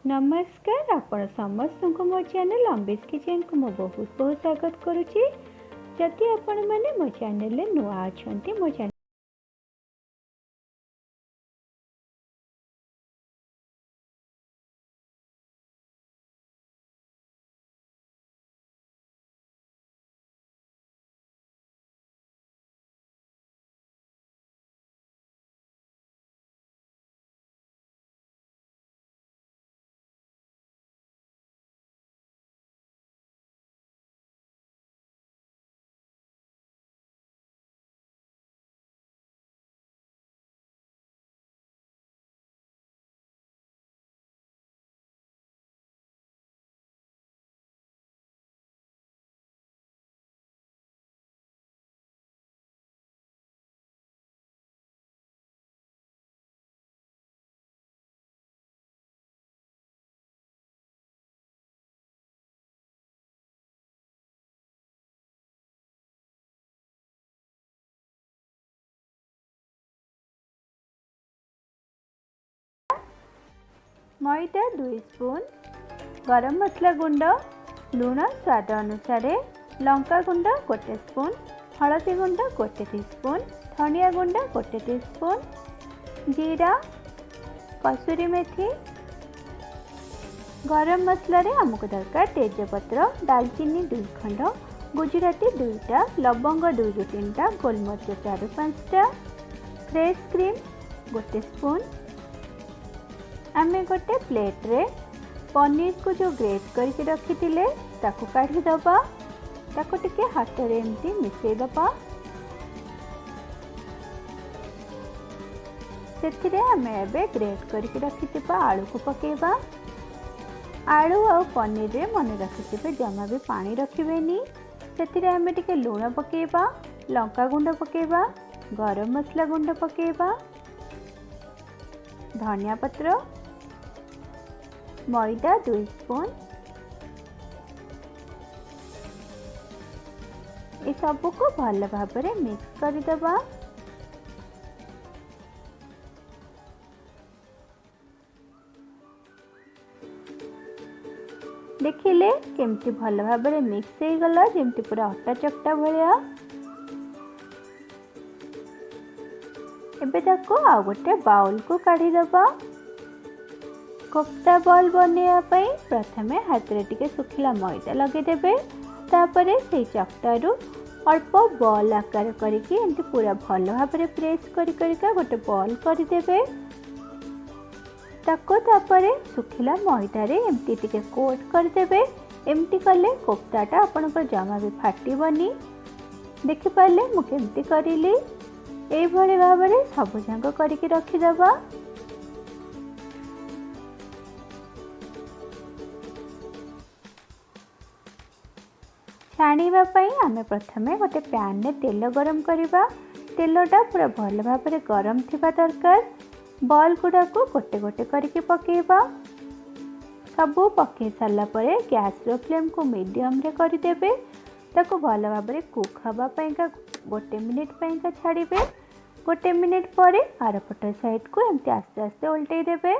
नमस्कार आपण समस्त को मो चैनल अम्बेस किचन को मो बहुत बहुत स्वागत करुच्ची। जदि आपण मैंने मो चैनल नुआ अच्छा मो चैनल मैदा 2 स्पून, गरम मसला गुंड, लुण स्वाद अनुसार, लंका गुंड 1 स्पून, हलदी गुंड 1 टीस्पून, धनिया गुंड 1 टीस्पून, जीरा, कसूरी मेथी, गरम मसला रे आमको दरकार तेजपत्र, दालचीनी 2 खंड, गुजराती 2टा, लवंग 2 ରୁ 3टा, गोलमरिच 4 ରୁ 5टा, फ्रेश क्रीम 1 स्पून। आमे गोटे प्लेट रे पनीर को जो ग्रेट करके रखी थिले ताको काढ़ी दबा, ताको टिके हाथ रे एमती मिसई दबा। सेथिरे आमे एबे ग्रेट करके रखी थिबा आलू को पकेबा। आलू और पनीर रे मन रखिथिबे जमा भी पानी रखिबेनी। सेथिरे आमे टिके लूण पकेबा, लंका गुंड पकेबा, गरम मसला गुंड पकेबा, धनिया पत्र, मैदा 2 स्पून, ये सब को भल भाव में मिक्स कर दबा। देखिले केमती भल भाव में मिक्स हो गला, जेमती पूरा अटा चकटा भाया। एबे ताको आ गोटे बाउल को काढ़ी दबा। कोफ्ता बॉल बनवाई प्रथमे हाथ रे टिके सुखिला मैदा लगे देबे, तापरे से चकटारू अल्प बॉल आकार करके एमती पूरा भल भाव में प्रेस करिका गोटे बॉल कर देबे। ताको तापरे सुखिला मैदा रे एमती टिके कोट कर देबे। एमती कले कोफ्ताटा आपनकर जमा भी फाटिबनी। देखि पाले मु केमती करिली। एई भली भाव में सब जांक करके रखी दबा। छाणीबा पई आमे प्रथमे गोटे पैन रे तेल गरम करिबा। तेलटा पूरा भल भाव में गरम थिबा दरकार। बॉल गुडा को गोटे गोटे करके पकेबा। सबू पके सारा परे गैस रो फ्लेम को मीडियम रे कर देबे। ताको भल भाव में कुक हवा पईका गोटे मिनिट पईका छाड़िबे। गोटे मिनिट परे आर पट साइड को एमती आस्ते आस्ते उल्टै देबे।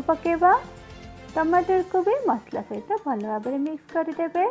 पकेबा। टमाटर को भी मसला सहित भल भाव में मिक्स कर देबे।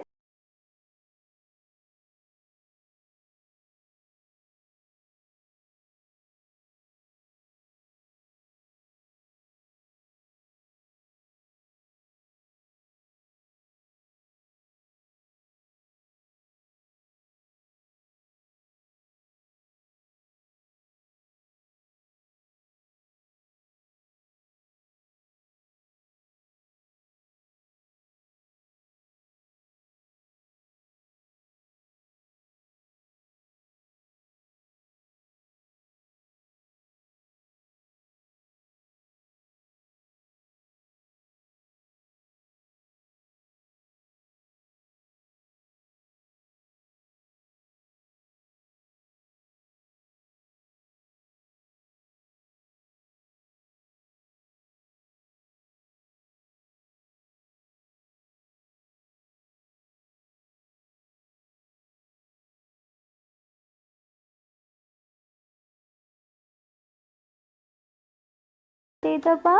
ଦେଇଦେବା।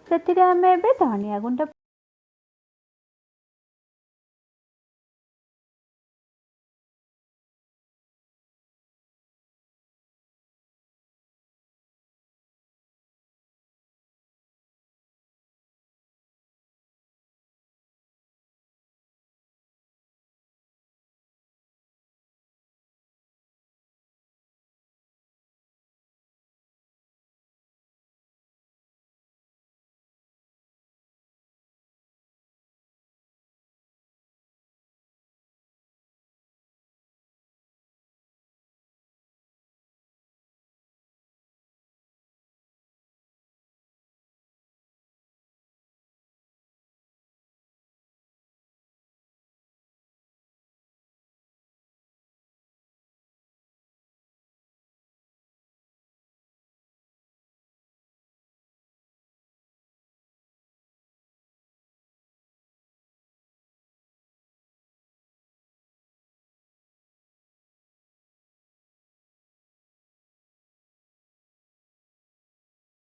ସେଥିରେ ଆମେ ଏବେ ଧନିଆ ଗୁଣ୍ଡ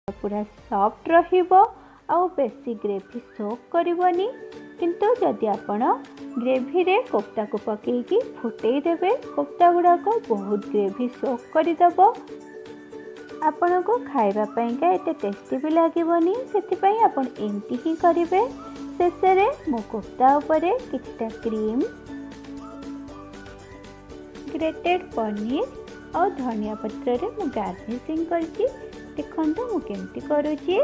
पूरा सॉफ्ट रहिबो आउ बेसी ग्रेवी सोक करबनी। किंतु जदि आपण ग्रेवी रे कोफ्ता को पकेकी फुटेई देबे कोफ्ता गुड़ाक बहुत ग्रेवी सोक करदेव। आपण को खाइबा पाइंका एते टेस्टी भी लागबनी। से आपण एमती ही करेंगे। शेष में मो कोफ्ता उपरे किछटा क्रीम, ग्रेटेड पनीर और धनिया पत्र रे मु गार्निशिंग करछि। देखो मु केमती करुछि।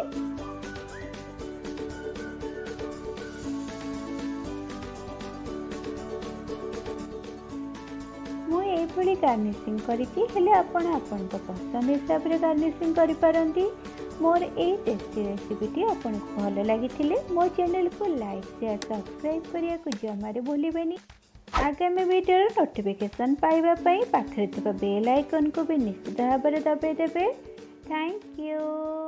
मु एभली गार्निशिंग करिछि। हेले आपण आपनक पसंद हिसाब रे गार्निशिंग करि पारंती। मोर ए टेस्टी रेसिपीटी आपको भल लगी मो चैनल को लाइक शेयर सब्सक्राइब करिया को जमारे भूलिबेनी। आगामी वीडियो नोटिफिकेशन पाइबा पाखरे बेल आइकन को भी निश्चित भाव में दबाई देवे। Thank you.